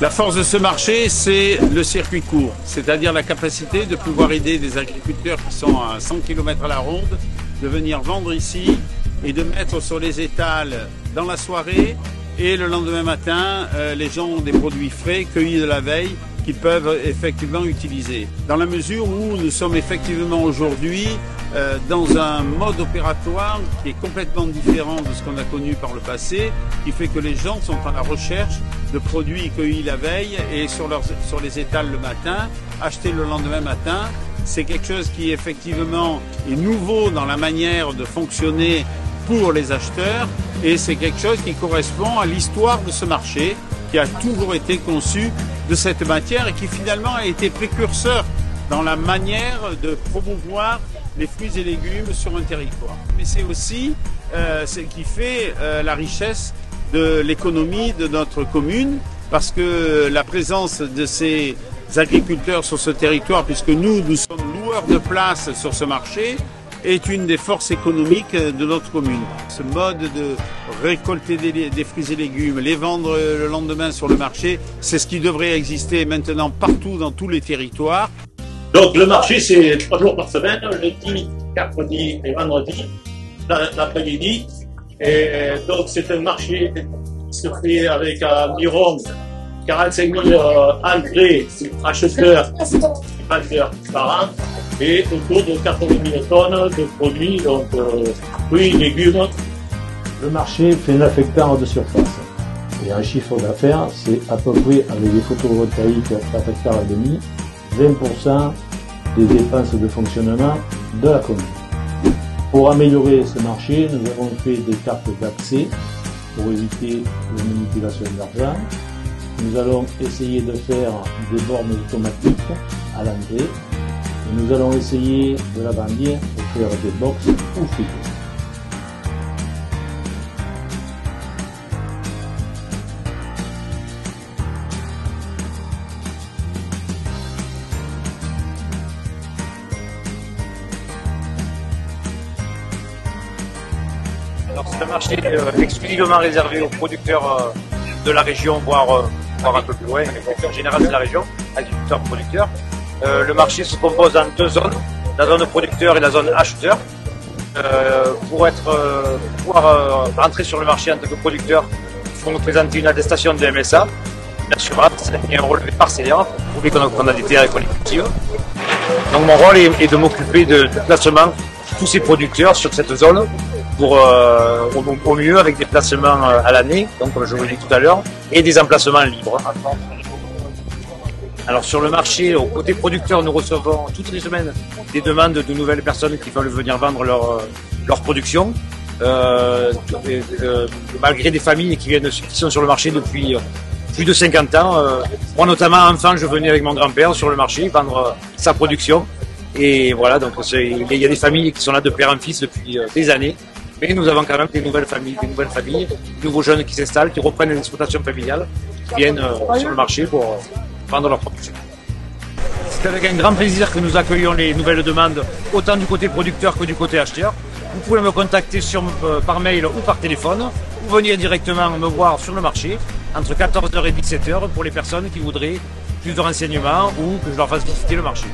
La force de ce marché, c'est le circuit court, c'est-à-dire la capacité de pouvoir aider des agriculteurs qui sont à 100 km à la ronde, de venir vendre ici et de mettre sur les étals dans la soirée. Et le lendemain matin, les gens ont des produits frais, cueillis de la veille, qu'ils peuvent effectivement utiliser. Dans la mesure où nous sommes effectivement aujourd'hui dans un mode opératoire qui est complètement différent de ce qu'on a connu par le passé, qui fait que les gens sont à la recherche de produits cueillis la veille et sur les étals le matin, achetés le lendemain matin. C'est quelque chose qui effectivement est nouveau dans la manière de fonctionner pour les acheteurs et c'est quelque chose qui correspond à l'histoire de ce marché qui a toujours été conçu de cette matière et qui finalement a été précurseur dans la manière de promouvoir les fruits et légumes sur un territoire. Mais c'est aussi ce qui fait la richesse de l'économie de notre commune parce que la présence de ces agriculteurs sur ce territoire, puisque nous sommes loueurs de place sur ce marché, est une des forces économiques de notre commune. Ce mode de récolter des fruits et légumes, les vendre le lendemain sur le marché, c'est ce qui devrait exister maintenant partout dans tous les territoires. Donc le marché c'est 3 jours par semaine, lundi, mercredi et vendredi, l'après-midi. Et donc c'est un marché qui se fait avec environ 45 000 entrées acheteurs par an et autour de 80 000 tonnes de produits, donc fruits, légumes. Le marché fait 9 hectares de surface et un chiffre d'affaires, c'est à peu près avec des photovoltaïques 4 hectares et demi, 20% des dépenses de fonctionnement de la commune. Pour améliorer ce marché, nous avons fait des cartes d'accès pour éviter la manipulation d'argent. Nous allons essayer de faire des bornes automatiques à l'entrée et nous allons essayer de l'agrandir pour faire des box ou frigos. Alors c'est un marché exclusivement réservé aux producteurs de la région, voire un peu plus loin, mais en général de la région, agriculteurs-producteurs. Le marché se compose en 2 zones, la zone producteur et la zone acheteur. Pour pouvoir rentrer sur le marché en tant que producteur, il faut nous présenter une attestation de MSA, une assurance et un relevé parcellaire, pour prouver qu'on a des terres collectives. Donc mon rôle est de m'occuper de placement de tous ces producteurs sur cette zone, pour au mieux avec des placements à l'année, donc comme je vous l'ai dit tout à l'heure, et des emplacements libres. Alors sur le marché, au côté producteur, nous recevons toutes les semaines des demandes de nouvelles personnes qui veulent venir vendre leur production, malgré des familles qui sont sur le marché depuis plus de 50 ans. Moi notamment, enfant, je venais avec mon grand-père sur le marché vendre sa production. Et voilà, donc il y a des familles qui sont là de père en fils depuis des années. Mais nous avons quand même des nouvelles familles, de nouveaux jeunes qui s'installent, qui reprennent l'exploitation familiale, qui viennent sur le marché pour vendre leur production. C'est avec un grand plaisir que nous accueillons les nouvelles demandes, autant du côté producteur que du côté acheteur. Vous pouvez me contacter par mail ou par téléphone, ou venir directement me voir sur le marché, entre 14h et 17h pour les personnes qui voudraient plus de renseignements ou que je leur fasse visiter le marché.